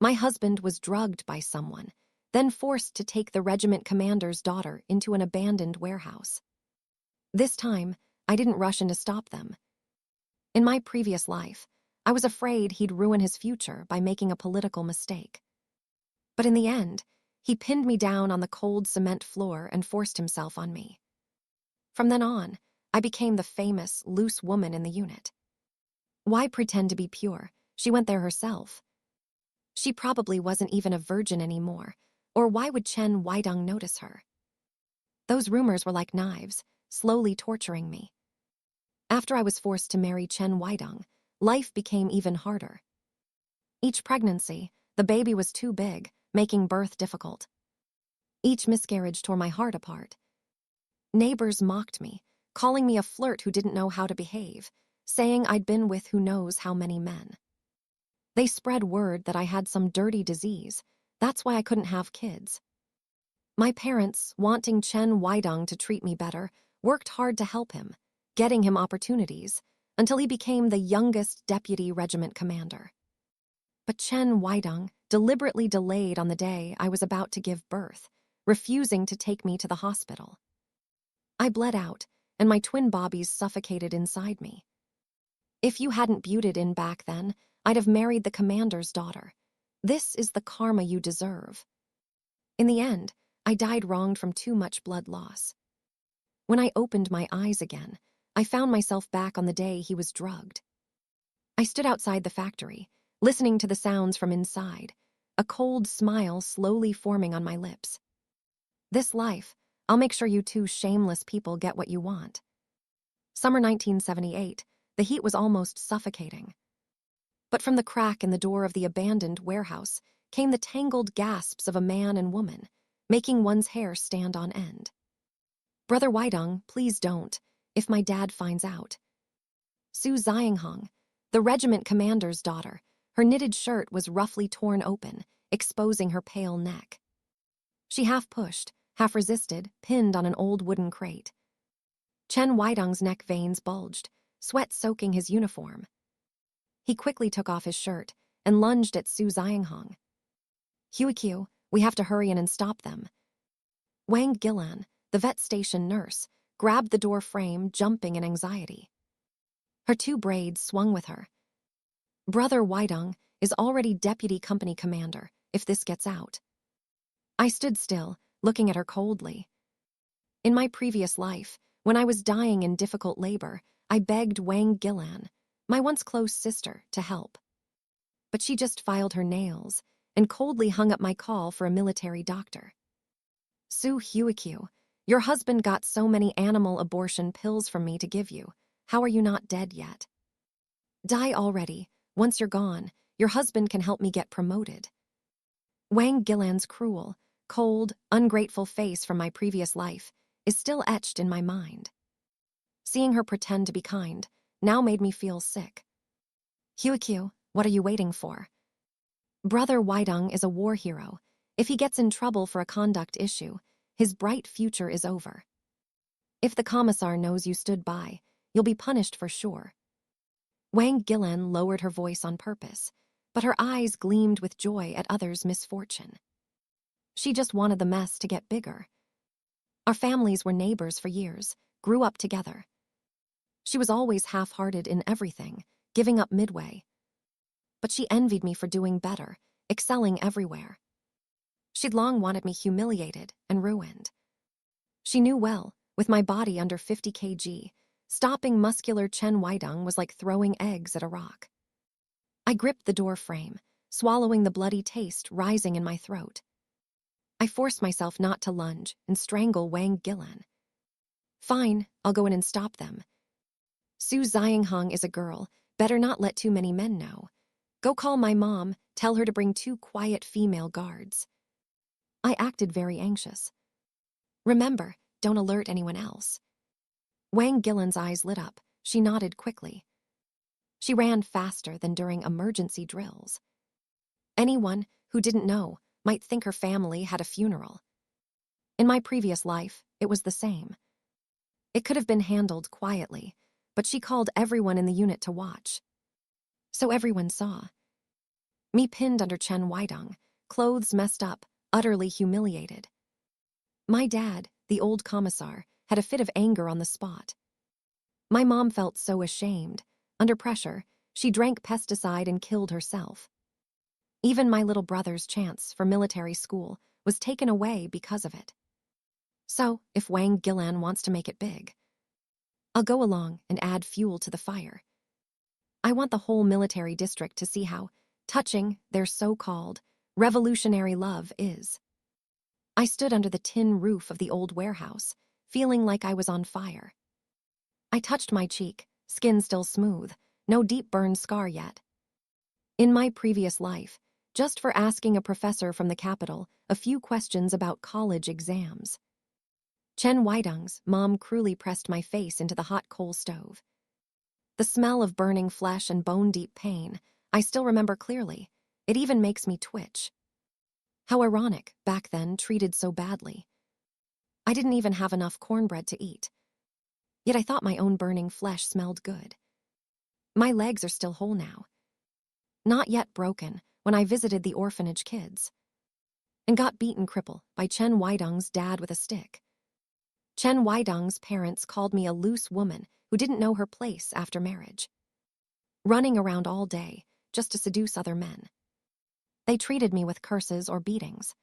My husband was drugged by someone, then forced to take the regiment commander's daughter into an abandoned warehouse. This time, I didn't rush in to stop them. In my previous life, I was afraid he'd ruin his future by making a political mistake. But in the end, he pinned me down on the cold cement floor and forced himself on me. From then on, I became the famous, loose woman in the unit. Why pretend to be pure? She went there herself. She probably wasn't even a virgin anymore, or why would Chen Weidong notice her? Those rumors were like knives, slowly torturing me. After I was forced to marry Chen Weidong, life became even harder. Each pregnancy, the baby was too big, making birth difficult. Each miscarriage tore my heart apart. Neighbors mocked me, calling me a flirt who didn't know how to behave, saying I'd been with who knows how many men. They spread word that I had some dirty disease. That's why I couldn't have kids. My parents, wanting Chen Weidong to treat me better, worked hard to help him, getting him opportunities, until he became the youngest deputy regiment commander. But Chen Weidong deliberately delayed on the day I was about to give birth, refusing to take me to the hospital. I bled out, and my twin bobbies suffocated inside me. If you hadn't buted in back then, I'd have married the commander's daughter. This is the karma you deserve. In the end, I died wronged from too much blood loss. When I opened my eyes again, I found myself back on the day he was drugged. I stood outside the factory, listening to the sounds from inside, a cold smile slowly forming on my lips. This life, I'll make sure you two shameless people get what you want. Summer 1978, the heat was almost suffocating. But from the crack in the door of the abandoned warehouse came the tangled gasps of a man and woman, making one's hair stand on end. Brother Weidong, please don't, if my dad finds out. Su Xianghong, the regiment commander's daughter, her knitted shirt was roughly torn open, exposing her pale neck. She half pushed, half resisted, pinned on an old wooden crate. Chen Weidong's neck veins bulged, sweat soaking his uniform. He quickly took off his shirt and lunged at Su Xianghong. "Huiqiu, we have to hurry in and stop them." Wang Gilan, the vet station nurse, grabbed the door frame, jumping in anxiety. Her two braids swung with her. Brother Weidong is already deputy company commander, if this gets out. I stood still, looking at her coldly. In my previous life, when I was dying in difficult labor, I begged Wang Gilan, my once close sister, to help. But she just filed her nails and coldly hung up my call for a military doctor. "Su Huiqiu, your husband got so many animal abortion pills from me to give you. How are you not dead yet? Die already. Once you're gone, your husband can help me get promoted." Wang Gilan's cruel, cold, ungrateful face from my previous life is still etched in my mind. Seeing her pretend to be kind now made me feel sick. "Huiqiu, what are you waiting for? Brother Weidong is a war hero. If he gets in trouble for a conduct issue, his bright future is over. If the commissar knows you stood by, you'll be punished for sure." Wang Gilan lowered her voice on purpose, but her eyes gleamed with joy at others' misfortune. She just wanted the mess to get bigger. Our families were neighbors for years, grew up together. She was always half-hearted in everything, giving up midway. But she envied me for doing better, excelling everywhere. She'd long wanted me humiliated and ruined. She knew well, with my body under 50 kg, stopping muscular Chen Weidong was like throwing eggs at a rock. I gripped the door frame, swallowing the bloody taste rising in my throat. I forced myself not to lunge and strangle Wang Gilan. "Fine, I'll go in and stop them. Su Xianghong is a girl, better not let too many men know. Go call my mom, tell her to bring 2 quiet female guards." I acted very anxious. "Remember, don't alert anyone else." Wang Gilan's eyes lit up. She nodded quickly. She ran faster than during emergency drills. Anyone who didn't know might think her family had a funeral. In my previous life, it was the same. It could have been handled quietly, but she called everyone in the unit to watch. So everyone saw. Me pinned under Chen Weidong, clothes messed up, utterly humiliated. My dad, the old commissar, had a fit of anger on the spot. My mom felt so ashamed. Under pressure, she drank pesticide and killed herself. Even my little brother's chance for military school was taken away because of it. So, if Wang Gilan wants to make it big, I'll go along and add fuel to the fire. I want the whole military district to see how touching their so-called revolutionary love is. I stood under the tin roof of the old warehouse, feeling like I was on fire. I touched my cheek, skin still smooth, no deep burn scar yet. In my previous life, just for asking a professor from the capital a few questions about college exams. Chen Weidong's mom cruelly pressed my face into the hot coal stove. The smell of burning flesh and bone-deep pain, I still remember clearly. It even makes me twitch. How ironic, back then, treated so badly. I didn't even have enough cornbread to eat. Yet I thought my own burning flesh smelled good. My legs are still whole now. Not yet broken when I visited the orphanage kids. And got beaten cripple by Chen Weidong's dad with a stick. Chen Weidong's parents called me a loose woman who didn't know her place after marriage. Running around all day just to seduce other men. They treated me with curses or beatings.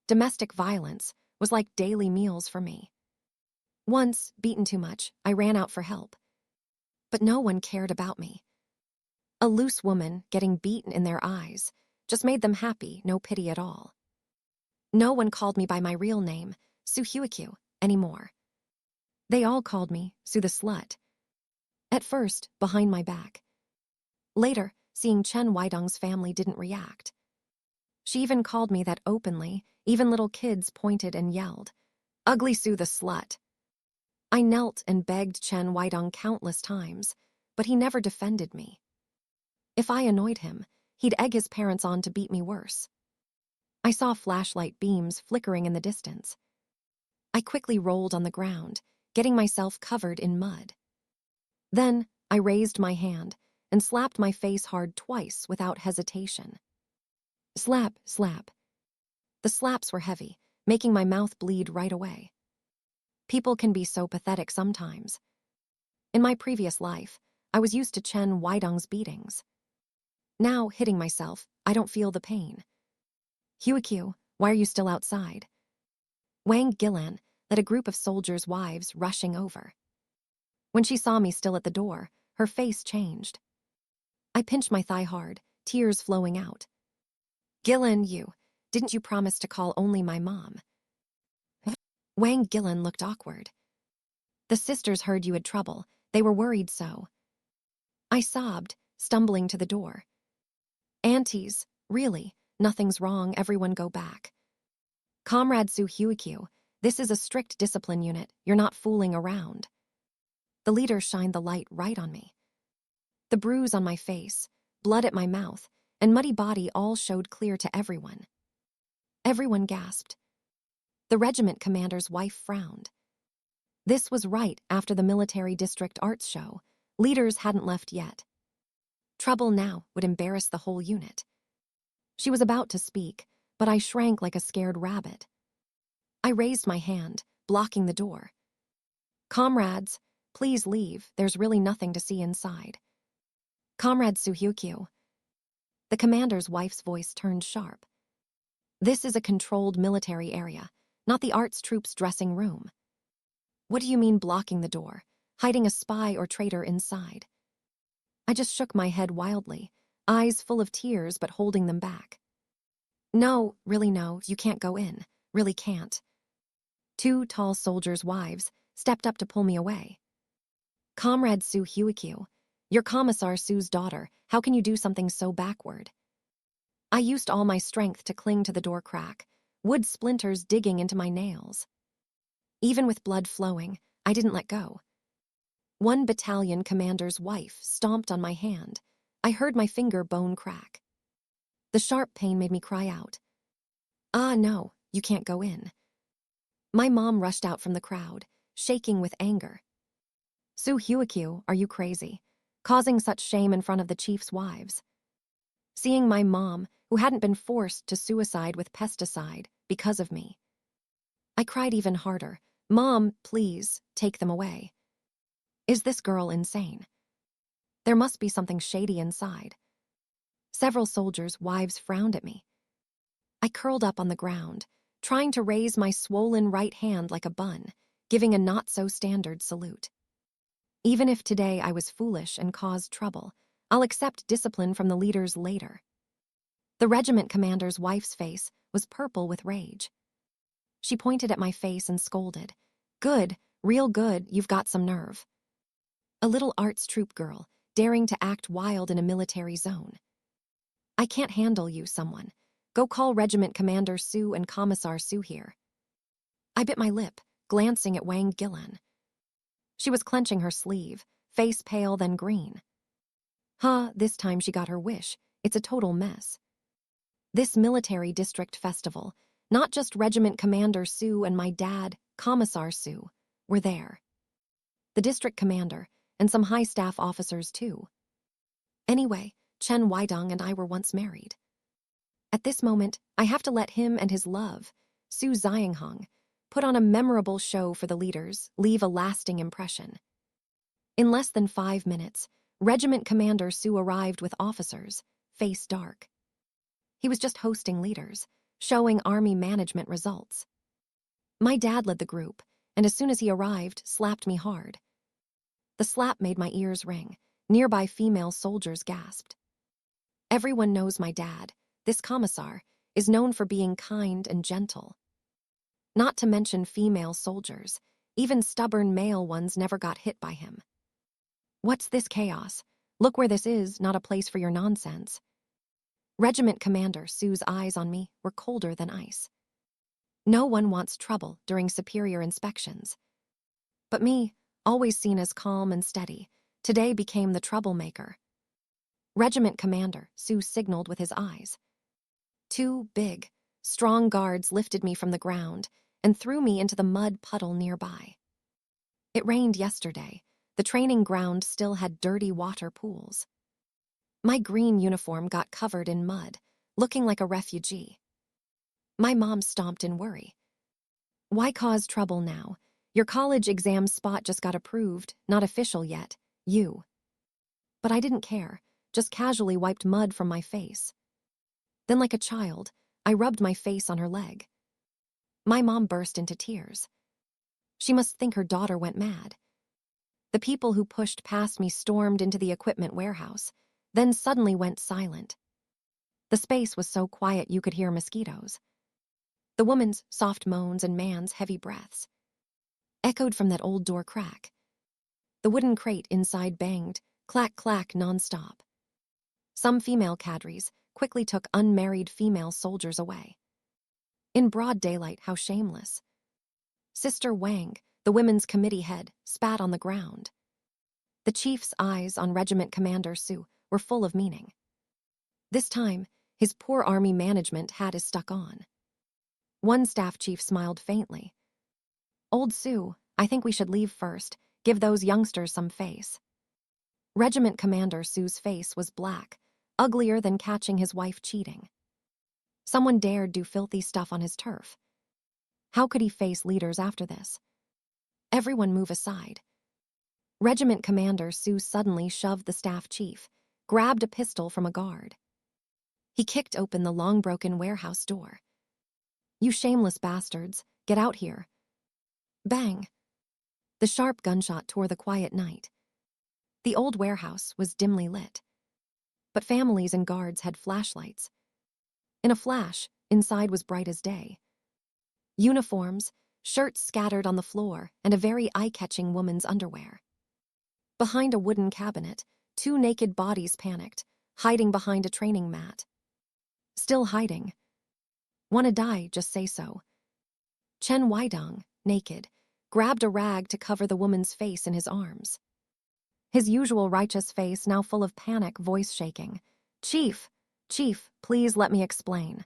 Domestic violence was like daily meals for me. Once, beaten too much, I ran out for help. But no one cared about me. A loose woman getting beaten in their eyes just made them happy, no pity at all. No one called me by my real name, Su Huikyu, anymore. They all called me Su the Slut. At first, behind my back. Later, seeing Chen Weidong's family didn't react. She even called me that openly, even little kids pointed and yelled, "Ugly Su the Slut." I knelt and begged Chen Weidong countless times, but he never defended me. If I annoyed him, he'd egg his parents on to beat me worse. I saw flashlight beams flickering in the distance. I quickly rolled on the ground, getting myself covered in mud. Then, I raised my hand and slapped my face hard twice without hesitation. Slap, slap. The slaps were heavy, making my mouth bleed right away. People can be so pathetic sometimes. In my previous life, I was used to Chen Weidong's beatings. Now, hitting myself, I don't feel the pain. Huikyu, why are you still outside? Wang Gilan led a group of soldiers' wives rushing over. When she saw me still at the door, her face changed. I pinched my thigh hard, tears flowing out. Gilan, didn't you promise to call only my mom? Wang Gilan looked awkward. The sisters heard you had trouble. They were worried so. I sobbed, stumbling to the door. Aunties, really, nothing's wrong, everyone go back. Comrade Su Huikyu, this is a strict discipline unit, you're not fooling around. The leader shined the light right on me. The bruise on my face, blood at my mouth, and muddy body all showed clear to everyone. Everyone gasped. The regiment commander's wife frowned. This was right after the military district arts show. Leaders hadn't left yet. Trouble now would embarrass the whole unit. She was about to speak, but I shrank like a scared rabbit. I raised my hand, blocking the door. Comrades, please leave, there's really nothing to see inside. Comrade Suhyukyu. The commander's wife's voice turned sharp. This is a controlled military area, not the arts troops' dressing room. What do you mean blocking the door, hiding a spy or traitor inside? I just shook my head wildly, eyes full of tears but holding them back. No, really no, you can't go in, really can't. Two tall soldiers' wives stepped up to pull me away. Comrade Su Huikyu, you're Commissar Su's daughter, how can you do something so backward? I used all my strength to cling to the door crack, wood splinters digging into my nails. Even with blood flowing, I didn't let go. One battalion commander's wife stomped on my hand. I heard my finger bone crack. The sharp pain made me cry out. Ah, no, you can't go in. My mom rushed out from the crowd, shaking with anger. Su Huikyu, are you crazy? Causing such shame in front of the chief's wives. seeing my mom, who hadn't been forced to suicide with pesticide because of me. I cried even harder. Mom, please, take them away. Is this girl insane? There must be something shady inside. Several soldiers' wives frowned at me. I curled up on the ground, trying to raise my swollen right hand like a bun, giving a not-so-standard salute. Even if today I was foolish and caused trouble, I'll accept discipline from the leaders later. The regiment commander's wife's face was purple with rage. She pointed at my face and scolded. Good, real good, you've got some nerve. A little arts troop girl, daring to act wild in a military zone. I can't handle you, someone. Go call Regiment Commander Sue and Commissar Sue here. I bit my lip, glancing at Wang Gillan. She was clenching her sleeve, face pale then green. This time she got her wish. It's a total mess. This military district festival, not just Regiment Commander Sue and my dad, Commissar Sue, were there. The district commander, and some high staff officers too. Anyway, Chen Weidong and I were once married. At this moment, I have to let him and his love, Su Xianghong, put on a memorable show for the leaders, leave a lasting impression. In less than 5 minutes, Regiment Commander Su arrived with officers, face dark. He was just hosting leaders, showing army management results. My dad led the group, and as soon as he arrived, slapped me hard. The slap made my ears ring. Nearby female soldiers gasped. Everyone knows my dad, this commissar, is known for being kind and gentle. Not to mention female soldiers, even stubborn male ones never got hit by him. What's this chaos? Look where this is, not a place for your nonsense. Regiment Commander Sue's eyes on me were colder than ice. No one wants trouble during superior inspections. But me, always seen as calm and steady, today became the troublemaker. Regiment Commander Sue signaled with his eyes. 2 big, strong guards lifted me from the ground and threw me into the mud puddle nearby. It rained yesterday. The training ground still had dirty water pools. My green uniform got covered in mud, looking like a refugee. My mom stomped in worry. Why cause trouble now? Your college exam spot just got approved, not official yet, you. But I didn't care, just casually wiped mud from my face. Then like a child, I rubbed my face on her leg. My mom burst into tears. She must think her daughter went mad. The people who pushed past me stormed into the equipment warehouse, then suddenly went silent. The space was so quiet you could hear mosquitoes. The woman's soft moans and man's heavy breaths echoed from that old door crack. The wooden crate inside banged, clack clack nonstop. Some female cadres quickly took unmarried female soldiers away. In broad daylight, how shameless. Sister Wang, the women's committee head, spat on the ground. The chief's eyes on Regiment Commander Sue were full of meaning. This time, his poor army management hat is stuck on. One staff chief smiled faintly. Old Sue, I think we should leave first, give those youngsters some face. Regiment Commander Sue's face was black, uglier than catching his wife cheating. Someone dared do filthy stuff on his turf. How could he face leaders after this? Everyone move aside. Regiment Commander Sue suddenly shoved the staff chief, grabbed a pistol from a guard. He kicked open the long-broken warehouse door. You shameless bastards, get out here. Bang! The sharp gunshot tore the quiet night. The old warehouse was dimly lit. But families and guards had flashlights. In a flash, inside was bright as day. Uniforms, shirts scattered on the floor, and a very eye-catching woman's underwear. Behind a wooden cabinet, 2 naked bodies panicked, hiding behind a training mat. Still hiding. Wanna die, just say so. Chen Weidong, naked, grabbed a rag to cover the woman's face in his arms. His usual righteous face now full of panic, voice shaking. Chief, please let me explain.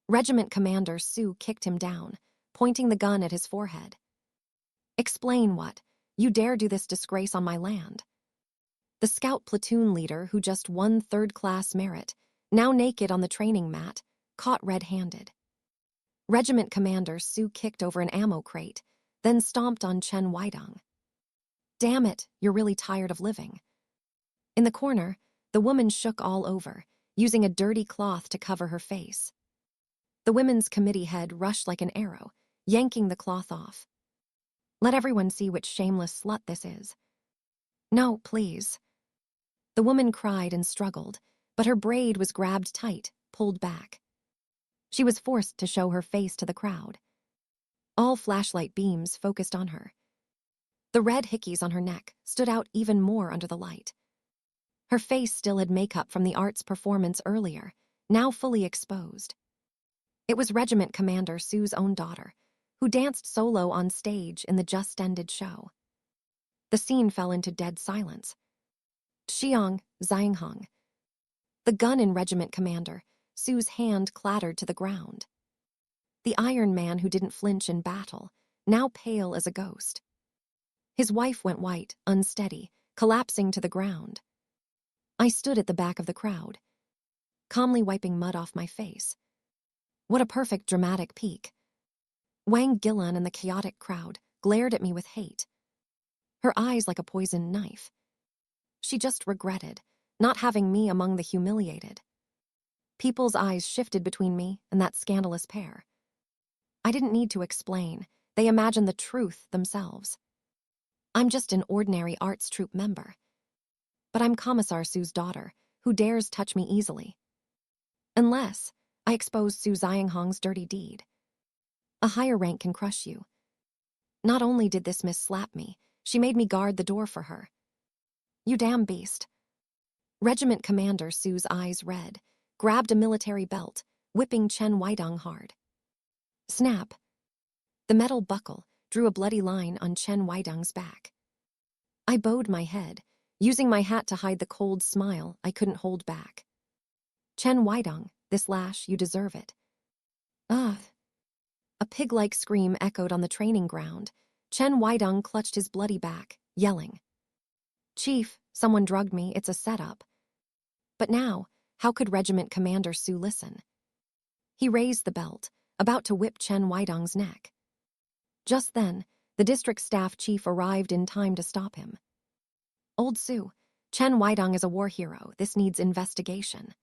Regiment Commander Sue kicked him down, pointing the gun at his forehead. Explain what? You dare do this disgrace on my land. The scout platoon leader who just won 3rd-class merit, now naked on the training mat, caught red-handed. Regiment Commander Su kicked over an ammo crate, then stomped on Chen Weidong. "Damn it, you're really tired of living." In the corner, the woman shook all over, using a dirty cloth to cover her face. The women's committee head rushed like an arrow, yanking the cloth off. "Let everyone see which shameless slut this is." "No, please." The woman cried and struggled, but her braid was grabbed tight, pulled back. She was forced to show her face to the crowd. All flashlight beams focused on her. The red hickeys on her neck stood out even more under the light. Her face still had makeup from the arts performance earlier, now fully exposed. It was Regiment Commander Su's own daughter, who danced solo on stage in the just-ended show. The scene fell into dead silence. Xiang, Zhang. The gun in Regiment Commander Su's hand clattered to the ground. The Iron Man who didn't flinch in battle, now pale as a ghost. His wife went white, unsteady, collapsing to the ground. I stood at the back of the crowd, calmly wiping mud off my face. What a perfect dramatic peak. Wang Gillan and the chaotic crowd glared at me with hate, her eyes like a poisoned knife. She just regretted not having me among the humiliated. People's eyes shifted between me and that scandalous pair. I didn't need to explain. They imagined the truth themselves. I'm just an ordinary arts troupe member. But I'm Commissar Su's daughter, who dares touch me easily. Unless I expose Su Zhang's dirty deed. A higher rank can crush you. Not only did this miss slap me, she made me guard the door for her. "You damn beast." Regiment Commander Su's eyes red, grabbed a military belt, whipping Chen Weidong hard. Snap. The metal buckle drew a bloody line on Chen Weidong's back. I bowed my head, using my hat to hide the cold smile I couldn't hold back. "Chen Weidong, this lash, you deserve it." Ugh. A pig-like scream echoed on the training ground. Chen Weidong clutched his bloody back, yelling, "Chief, someone drugged me, it's a setup." But now, how could Regiment Commander Su listen? He raised the belt, about to whip Chen Weidong's neck. Just then, the district staff chief arrived in time to stop him. "Old Su, Chen Weidong is a war hero. This needs investigation."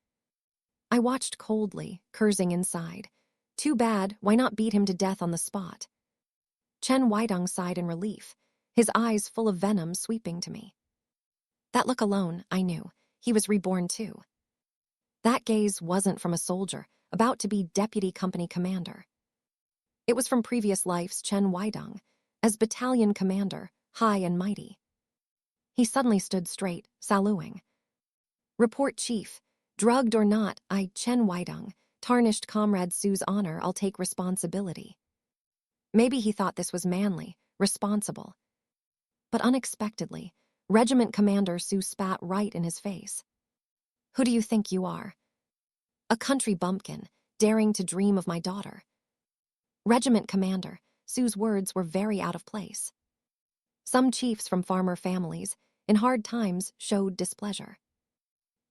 I watched coldly, cursing inside. Too bad, why not beat him to death on the spot? Chen Weidong sighed in relief, his eyes full of venom sweeping to me. That look alone, I knew, he was reborn too. That gaze wasn't from a soldier, about to be deputy company commander. It was from previous life's Chen Weidong, as battalion commander, high and mighty. He suddenly stood straight, saluting. "Report, Chief. Drugged or not, Chen Weidong, tarnished Comrade Su's honor, I'll take responsibility." Maybe he thought this was manly, responsible. But unexpectedly, Regiment Commander Su spat right in his face. "Who do you think you are? A country bumpkin, daring to dream of my daughter." Regiment Commander Su's words were very out of place. Some chiefs from farmer families, in hard times, showed displeasure.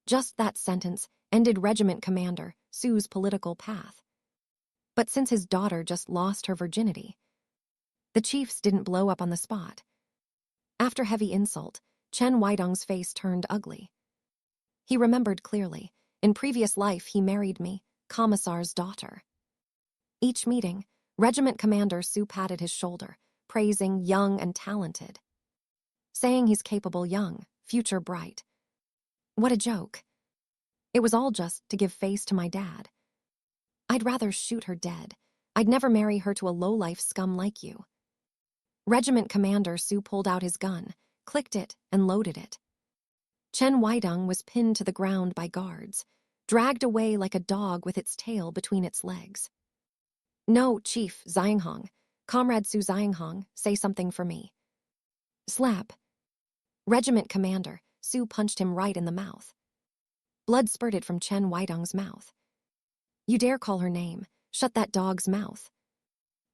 Just that sentence ended Regiment Commander Su's political path. But since his daughter just lost her virginity, the chiefs didn't blow up on the spot. After heavy insult, Chen Weidong's face turned ugly. He remembered clearly, in previous life he married me, Commissar's daughter. Each meeting, Regiment Commander Su patted his shoulder, praising young and talented. Saying he's capable young, future bright. What a joke. It was all just to give face to my dad. I'd rather shoot her dead. I'd never marry her to a low-life scum like you. Regiment Commander Su pulled out his gun, clicked it, and loaded it. Chen Weidong was pinned to the ground by guards, dragged away like a dog with its tail between its legs. "No, Chief, Zhang. Comrade Su Zhang, say something for me." Slap. Regiment Commander Su punched him right in the mouth. Blood spurted from Chen Weidong's mouth. "You dare call her name, shut that dog's mouth."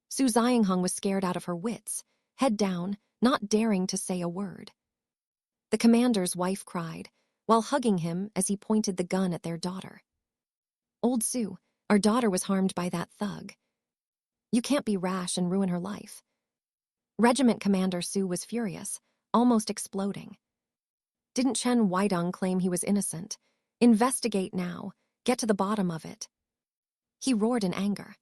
Su Zhang was scared out of her wits, head down, not daring to say a word. The commander's wife cried, while hugging him as he pointed the gun at their daughter. "Old Sue, our daughter was harmed by that thug. You can't be rash and ruin her life." Regiment Commander Sue was furious, almost exploding. Didn't Chen Weidong claim he was innocent? Investigate now. Get to the bottom of it. He roared in anger.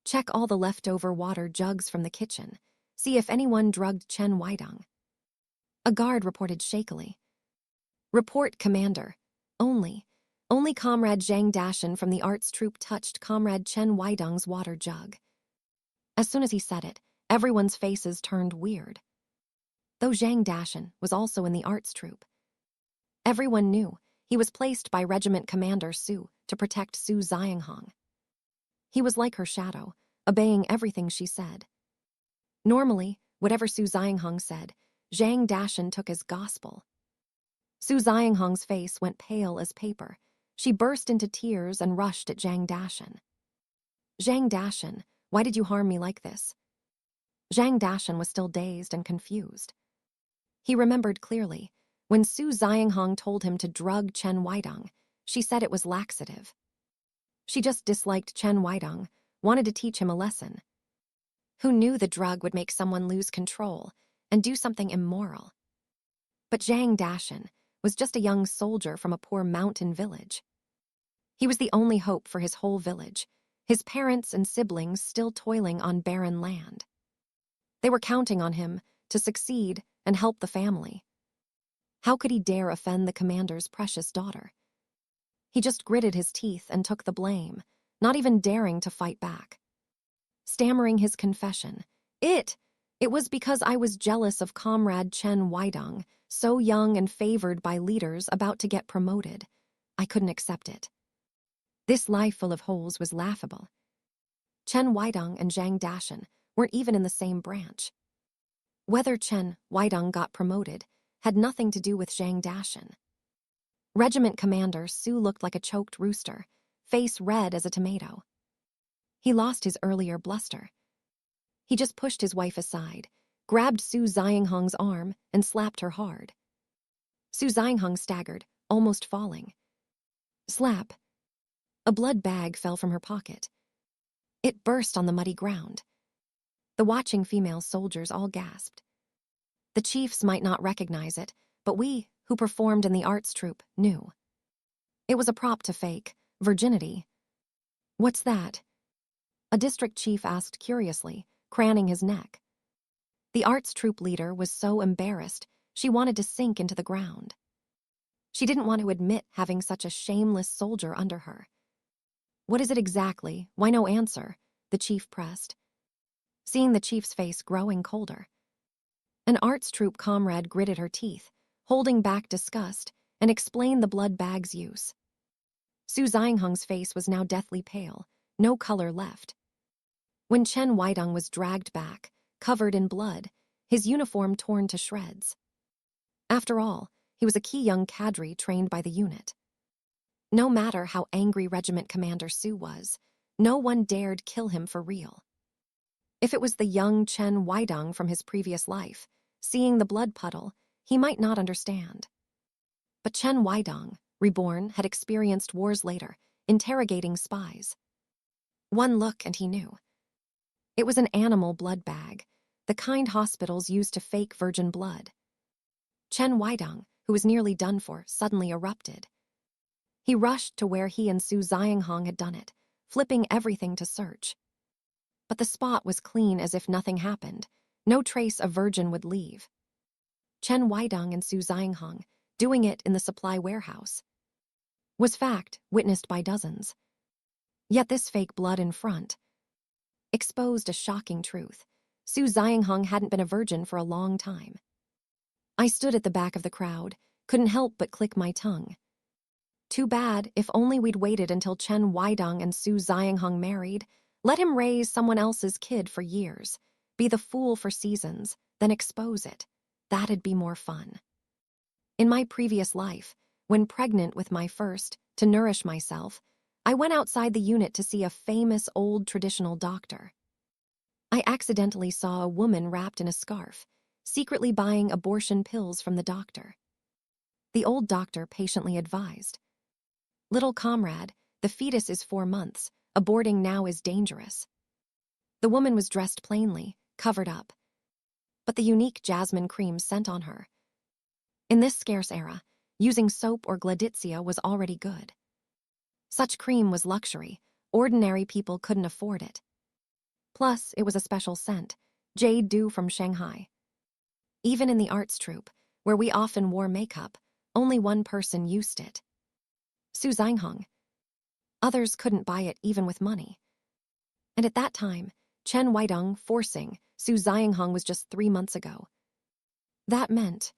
Check all the leftover water jugs from the kitchen. See if anyone drugged Chen Weidong. A guard reported shakily. Report, Commander. Only Comrade Zhang Dashan from the arts troop touched Comrade Chen Weidong's water jug. As soon as he said it, everyone's faces turned weird. Though Zhang Dashan was also in the arts troop. Everyone knew he was placed by Regiment Commander Su to protect Su Xianghong. He was like her shadow, obeying everything she said. Normally, whatever Su Xianghong said, Zhang Dashan took as gospel. Su Xianghong's face went pale as paper. She burst into tears and rushed at Zhang Dashan. "Zhang Dashan, why did you harm me like this?" Zhang Dashan was still dazed and confused. He remembered clearly. When Su Xianghong told him to drug Chen Weidong, she said it was laxative. She just disliked Chen Weidong, wanted to teach him a lesson. Who knew the drug would make someone lose control and do something immoral? But Zhang Dashan was just a young soldier from a poor mountain village. He was the only hope for his whole village, his parents and siblings still toiling on barren land. They were counting on him to succeed and help the family. How could he dare offend the commander's precious daughter? He just gritted his teeth and took the blame, not even daring to fight back. Stammering his confession, It was because I was jealous of Comrade Chen Weidong, so young and favored by leaders about to get promoted. I couldn't accept it. This life full of holes was laughable. Chen Weidong and Zhang Dashan weren't even in the same branch. Whether Chen Weidong got promoted had nothing to do with Zhang Dashan. Regiment Commander Su looked like a choked rooster, face red as a tomato. He lost his earlier bluster. He just pushed his wife aside, grabbed Su Xianghong's arm, and slapped her hard. Su Xianghong staggered, almost falling. Slap. A blood bag fell from her pocket. It burst on the muddy ground. The watching female soldiers all gasped. The chiefs might not recognize it, but we, who performed in the arts troupe, knew. It was a prop to fake virginity. "What's that?" a district chief asked curiously, craning his neck. The arts troupe leader was so embarrassed, she wanted to sink into the ground. She didn't want to admit having such a shameless soldier under her. "What is it exactly? Why no answer?" the chief pressed, seeing the chief's face growing colder. An arts troupe comrade gritted her teeth, holding back disgust, and explained the blood bag's use. Su Xianghong's face was now deathly pale, no color left. When Chen Weidong was dragged back, covered in blood, his uniform torn to shreds. After all, he was a key young cadre trained by the unit. No matter how angry Regiment Commander Su was, no one dared kill him for real. If it was the young Chen Weidong from his previous life, seeing the blood puddle, he might not understand. But Chen Weidong, Reborn, had experienced wars later, interrogating spies. One look and he knew. It was an animal blood bag, the kind hospitals used to fake virgin blood. Chen Weidong, who was nearly done for, suddenly erupted. He rushed to where he and Su Xianghong had done it, flipping everything to search. But the spot was clean as if nothing happened. No trace of virgin would leave. Chen Weidong and Su Xianghong, doing it in the supply warehouse, was fact witnessed by dozens. Yet this fake blood in front exposed a shocking truth. Su Xianghong hadn't been a virgin for a long time. I stood at the back of the crowd, couldn't help but click my tongue. Too bad, if only we'd waited until Chen Weidong and Su Xianghong married, let him raise someone else's kid for years, be the fool for seasons, then expose it. That'd be more fun. In my previous life, when pregnant with my first, to nourish myself, I went outside the unit to see a famous old traditional doctor. I accidentally saw a woman wrapped in a scarf, secretly buying abortion pills from the doctor. The old doctor patiently advised, "Little comrade, The fetus is 4 months. Aborting now is dangerous. The woman was dressed plainly, covered up, but the unique jasmine cream scent on her. In this scarce era, using soap or gladitsia was already good. Such cream was luxury. Ordinary people couldn't afford it. Plus, it was a special scent, jade dew from Shanghai. Even in the arts troupe, where we often wore makeup, only one person used it. Su Zhanghong. Others couldn't buy it even with money. And at that time, Chen Weidong forcing Su Zhanghong was just 3 months ago. That meant,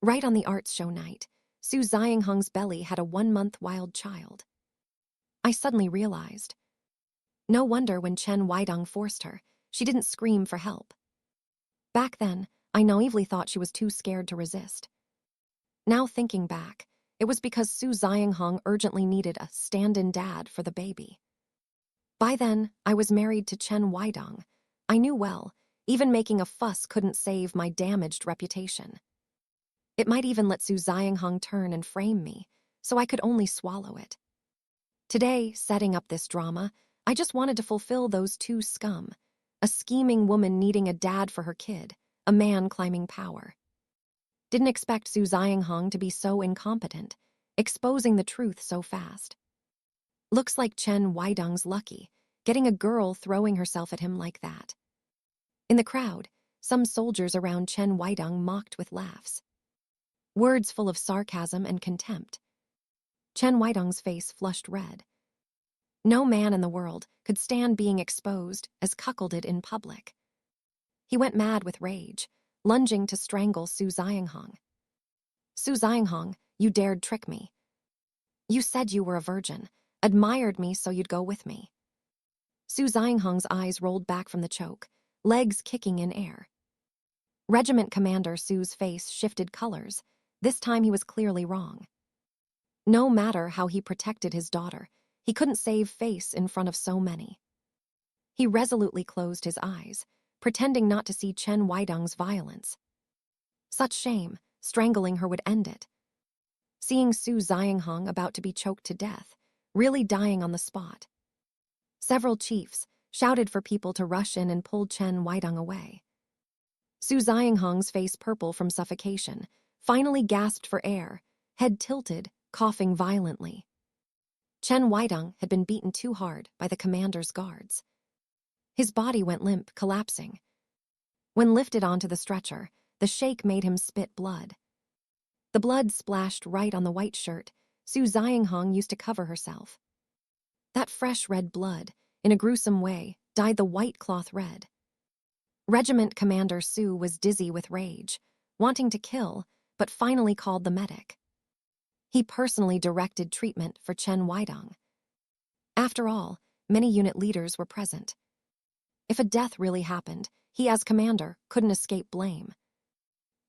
right on the arts show night, Su Zhanghong's belly had a 1-month wild child. I suddenly realized. No wonder when Chen Weidong forced her, she didn't scream for help. Back then, I naively thought she was too scared to resist. Now thinking back, it was because Su Zhanghong urgently needed a stand-in dad for the baby. By then, I was married to Chen Weidong. I knew well, even making a fuss couldn't save my damaged reputation. It might even let Su Zhanghong turn and frame me, so I could only swallow it. Today, setting up this drama, I just wanted to fulfill those two scum. A scheming woman needing a dad for her kid, a man climbing power. Didn't expect Su Zhanghong to be so incompetent, exposing the truth so fast. Looks like Chen Weidong's lucky, getting a girl throwing herself at him like that. In the crowd, some soldiers around Chen Weidong mocked with laughs. Words full of sarcasm and contempt. Chen Weidong's face flushed red. No man in the world could stand being exposed as cuckolded in public. He went mad with rage, lunging to strangle Su Zhanghong. Su Zhanghong, you dared trick me. You said you were a virgin, admired me so you'd go with me. Su Zhanghong's eyes rolled back from the choke, legs kicking in air. Regiment Commander Su's face shifted colors. This time he was clearly wrong. No matter how he protected his daughter, he couldn't save face in front of so many. He resolutely closed his eyes, pretending not to see Chen Weidong's violence. Such shame, strangling her would end it. Seeing Su Zhanghong about to be choked to death, really dying on the spot. Several chiefs shouted for people to rush in and pull Chen Weidong away. Su Zhanghong's face purple from suffocation, finally gasped for air, head tilted, coughing violently. Chen Weidong had been beaten too hard by the commander's guards. His body went limp, collapsing. When lifted onto the stretcher, the shake made him spit blood. The blood splashed right on the white shirt Su Zhanghong used to cover herself. That fresh red blood, in a gruesome way, dyed the white cloth red. Regiment Commander Su was dizzy with rage, wanting to kill, but finally called the medic. He personally directed treatment for Chen Weidong. After all, many unit leaders were present. If a death really happened, he as commander couldn't escape blame.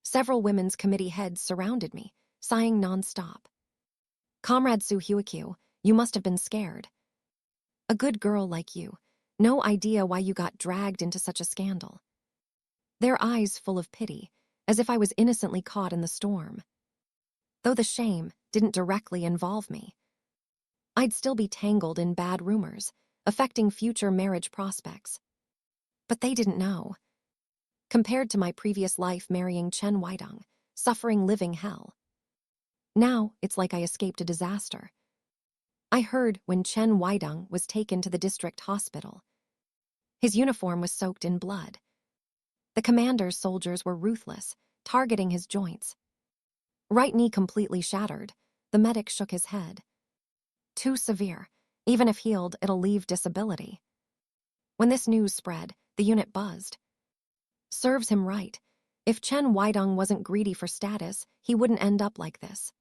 Several women's committee heads surrounded me, sighing non-stop. Comrade Su Huiqiu, you must have been scared. A good girl like you, no idea why you got dragged into such a scandal. Their eyes full of pity, as if I was innocently caught in the storm. Though the shame didn't directly involve me. I'd still be tangled in bad rumors, affecting future marriage prospects. But they didn't know. Compared to my previous life marrying Chen Weidong, suffering living hell. Now it's like I escaped a disaster. I heard when Chen Weidong was taken to the district hospital. His uniform was soaked in blood. The commander's soldiers were ruthless, targeting his joints. Right knee completely shattered, the medic shook his head. Too severe. Even if healed, it'll leave disability. When this news spread, the unit buzzed. Serves him right. If Chen Weidong wasn't greedy for status, he wouldn't end up like this.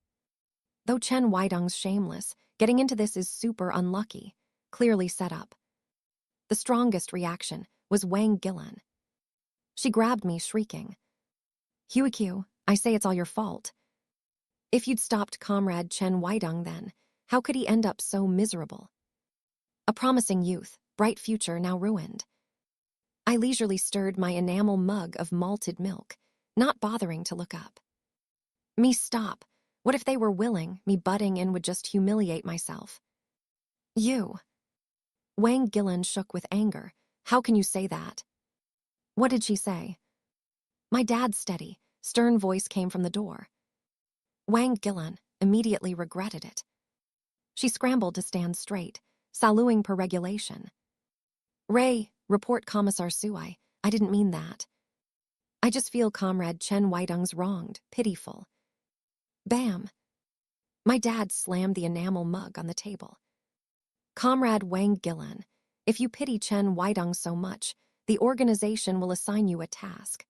Though Chen Weidong's shameless, getting into this is super unlucky, clearly set up. The strongest reaction was Wang Gilan. She grabbed me, shrieking. Huiqiu, I say it's all your fault. If you'd stopped Comrade Chen Weidong then, how could he end up so miserable? A promising youth, bright future now ruined. I leisurely stirred my enamel mug of malted milk, not bothering to look up. Me stop. What if they were willing, me butting in would just humiliate myself? You. Wang Gillan shook with anger. How can you say that? What did she say? My dad's steady, stern voice came from the door. Wang Gillan immediately regretted it. She scrambled to stand straight, saluting per regulation. Ray, report Commissar Sui. I didn't mean that. I just feel Comrade Chen Weidung's wronged, pitiful. Bam. My dad slammed the enamel mug on the table. Comrade Wang Gillan, if you pity Chen Weidung so much, the organization will assign you a task.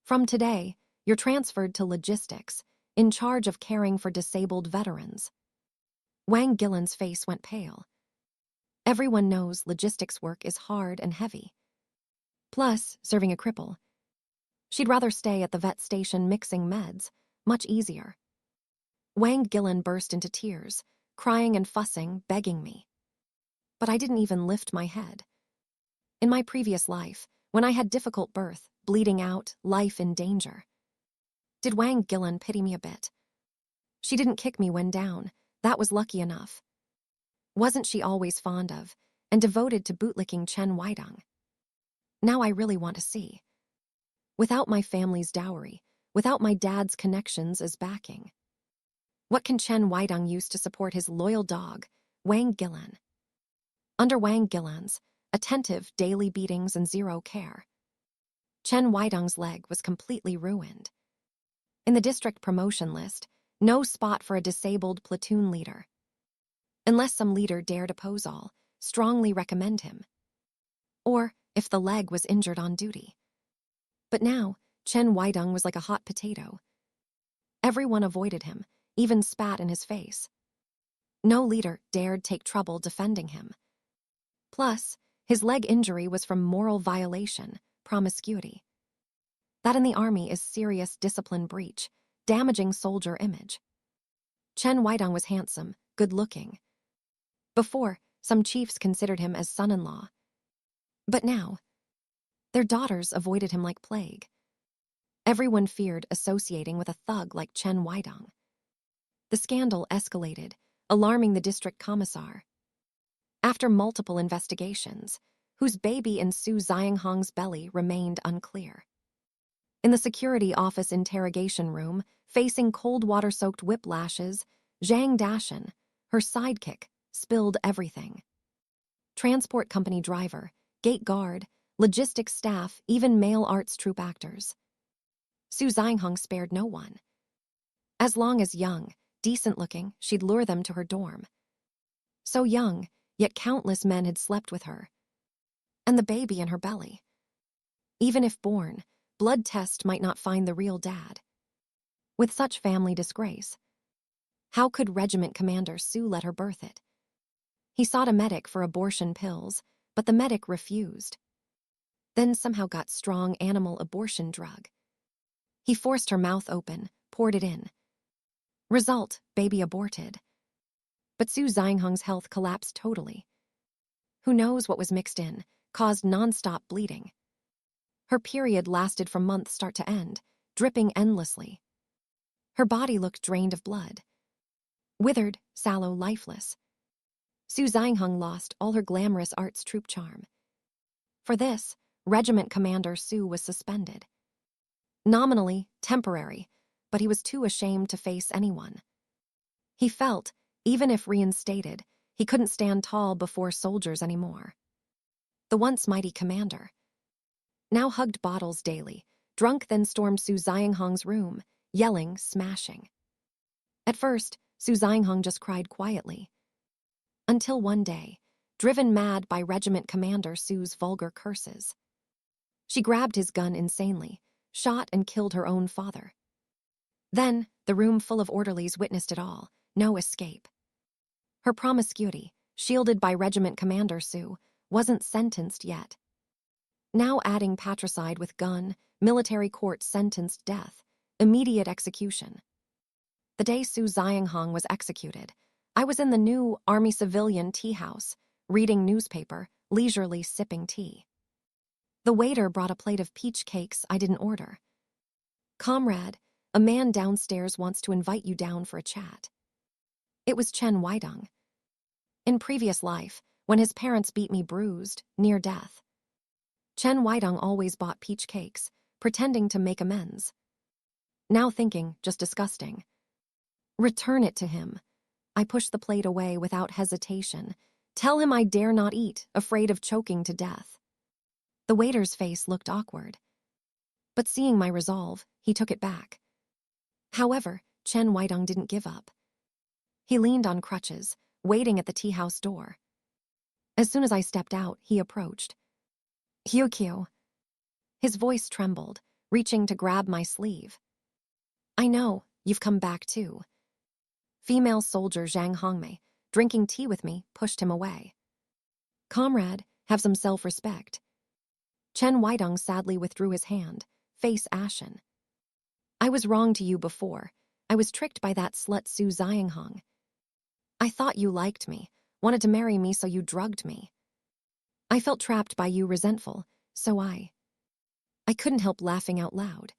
From today, you're transferred to logistics, in charge of caring for disabled veterans. Wang Gillan's face went pale. Everyone knows logistics work is hard and heavy. Plus, serving a cripple. She'd rather stay at the vet station mixing meds, much easier. Wang Gillan burst into tears, crying and fussing, begging me. But I didn't even lift my head. In my previous life, when I had difficult birth, bleeding out, life in danger. Did Wang Gillan pity me a bit? She didn't kick me when down, that was lucky enough. Wasn't she always fond of, and devoted to bootlicking Chen Weidung? Now I really want to see. Without my family's dowry, without my dad's connections as backing. What can Chen Weidung use to support his loyal dog, Wang Gillan? Under Wang Gillan's attentive daily beatings and zero care, Chen Weidung's leg was completely ruined. In the district promotion list, no spot for a disabled platoon leader. Unless some leader dared oppose all, strongly recommend him. Or if the leg was injured on duty. But now, Chen Weidung was like a hot potato. Everyone avoided him, even spat in his face. No leader dared take trouble defending him. Plus, his leg injury was from moral violation, promiscuity. That in the army is serious discipline breach, damaging soldier image. Chen Weidung was handsome, good-looking. Before, some chiefs considered him as son-in-law. But now, their daughters avoided him like plague. Everyone feared associating with a thug like Chen Weidung. The scandal escalated, alarming the district commissar. After multiple investigations, whose baby in Su Xianghong's belly remained unclear. In the security office interrogation room, facing cold water-soaked whiplashes, Zhang Dashan, her sidekick, spilled everything. Transport company driver, gate guard, logistics staff, even male arts troupe actors. Su Xianghong spared no one. As long as young, decent-looking, she'd lure them to her dorm. So young, yet countless men had slept with her. And the baby in her belly. Even if born, blood test might not find the real dad. With such family disgrace, how could Regiment Commander Su let her birth it? He sought a medic for abortion pills, but the medic refused. Then somehow got strong animal abortion drug. He forced her mouth open, poured it in. Result, baby aborted. But Su Xianghong's health collapsed totally. Who knows what was mixed in, caused non-stop bleeding. Her period lasted from month start to end, dripping endlessly. Her body looked drained of blood. Withered, sallow, lifeless. Su Xianghong lost all her glamorous arts troupe charm. For this, Regiment Commander Su was suspended. Nominally, temporary, but he was too ashamed to face anyone. He felt, even if reinstated, he couldn't stand tall before soldiers anymore. The once mighty commander. Now hugged bottles daily, drunk then stormed Su Xianghong's room, yelling, smashing. At first, Su Xianghong just cried quietly. Until one day, driven mad by Regiment Commander Su's vulgar curses. She grabbed his gun insanely, shot and killed her own father. Then, the room full of orderlies witnessed it all, no escape. Her promiscuity, shielded by Regiment Commander Su, wasn't sentenced yet. Now adding patricide with gun, military court sentenced death, immediate execution. The day Su Xianghong was executed, I was in the new Army civilian tea house, reading newspaper, leisurely sipping tea. The waiter brought a plate of peach cakes I didn't order. Comrade, a man downstairs wants to invite you down for a chat. It was Chen Weidung. In previous life, when his parents beat me bruised, near death, Chen Weidong always bought peach cakes, pretending to make amends. Now thinking, just disgusting. Return it to him. I push the plate away without hesitation. Tell him I dare not eat, afraid of choking to death. The waiter's face looked awkward. But seeing my resolve, he took it back. However, Chen Weidong didn't give up. He leaned on crutches, waiting at the tea house door. As soon as I stepped out, he approached. Hyukyu. His voice trembled, reaching to grab my sleeve. I know, you've come back too. Female soldier Zhang Hongmei, drinking tea with me, pushed him away. Comrade, have some self-respect. Chen Weidong sadly withdrew his hand, face ashen. I was wrong to you before. I was tricked by that slut Su Xianghong. I thought you liked me, wanted to marry me, so you drugged me. I felt trapped by you, resentful, so I couldn't help laughing out loud.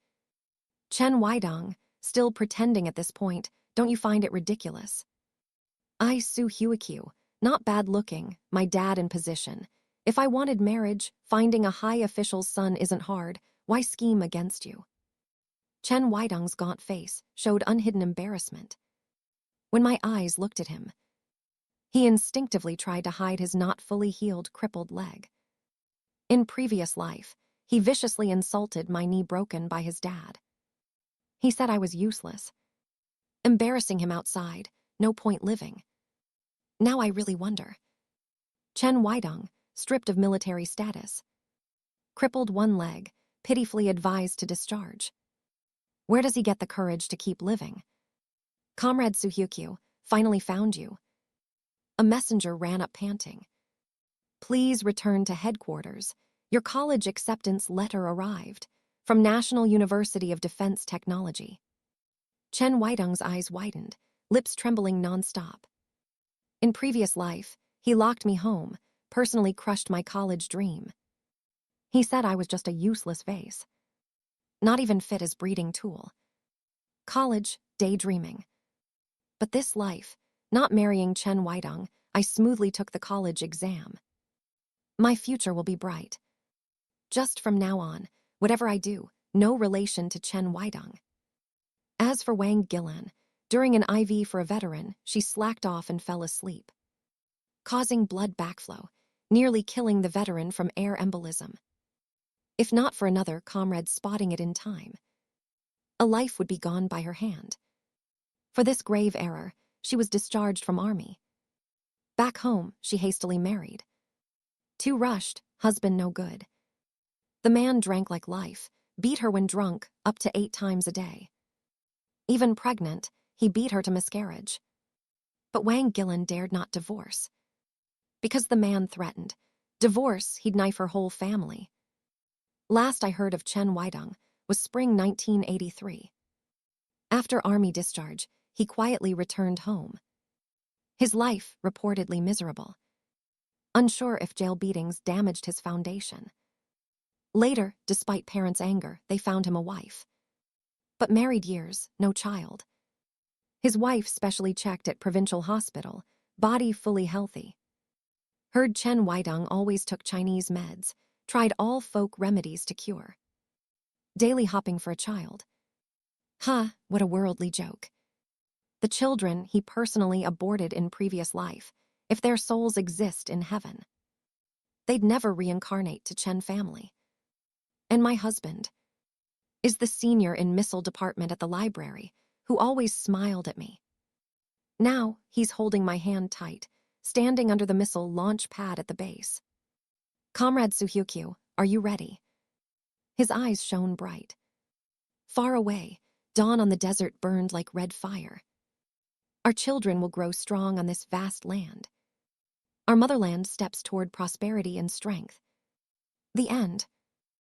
Chen Weidong, still pretending at this point, don't you find it ridiculous? I Su Hyukyu, not bad-looking, my dad in position. If I wanted marriage, finding a high official's son isn't hard, why scheme against you? Chen Weidong's gaunt face showed unhidden embarrassment. When my eyes looked at him, he instinctively tried to hide his not fully healed, crippled leg. In previous life, he viciously insulted my knee broken by his dad. He said I was useless. Embarrassing him outside, no point living. Now I really wonder. Chen Weidong, stripped of military status. Crippled one leg, pitifully advised to discharge. Where does he get the courage to keep living? Comrade Suhyukyu, finally found you. A messenger ran up panting. Please return to headquarters. Your college acceptance letter arrived from National University of Defense Technology. Chen Weidong's eyes widened, lips trembling nonstop. In previous life, he locked me home, personally crushed my college dream. He said I was just a useless vase. Not even fit as breeding tool. College, daydreaming. But this life, not marrying Chen Weidong, I smoothly took the college exam. My future will be bright. Just from now on, whatever I do, no relation to Chen Weidong. As for Wang Gillan, during an IV for a veteran, she slacked off and fell asleep, causing blood backflow, nearly killing the veteran from air embolism. If not for another comrade spotting it in time, a life would be gone by her hand. For this grave error, she was discharged from army. Back home, she hastily married. Too rushed, husband no good. The man drank like life, beat her when drunk, up to 8 times a day. Even pregnant, he beat her to miscarriage. But Wang Gillan dared not divorce. Because the man threatened. Divorce, he'd knife her whole family. Last I heard of Chen Weidong was spring 1983. After army discharge, he quietly returned home. His life reportedly miserable. Unsure if jail beatings damaged his foundation. Later, despite parents' anger, they found him a wife. But married years, no child. His wife specially checked at provincial hospital, body fully healthy. Heard Chen Weidong always took Chinese meds, tried all folk remedies to cure. Daily hopping for a child. What a worldly joke. The children he personally aborted in previous life, if their souls exist in heaven. They'd never reincarnate to Chen family. And my husband is the senior in missile department at the library, who always smiled at me. Now, he's holding my hand tight, standing under the missile launch pad at the base. Comrade Suhyukyu, are you ready? His eyes shone bright. Far away, dawn on the desert burned like red fire. Our children will grow strong on this vast land. Our motherland steps toward prosperity and strength. The end.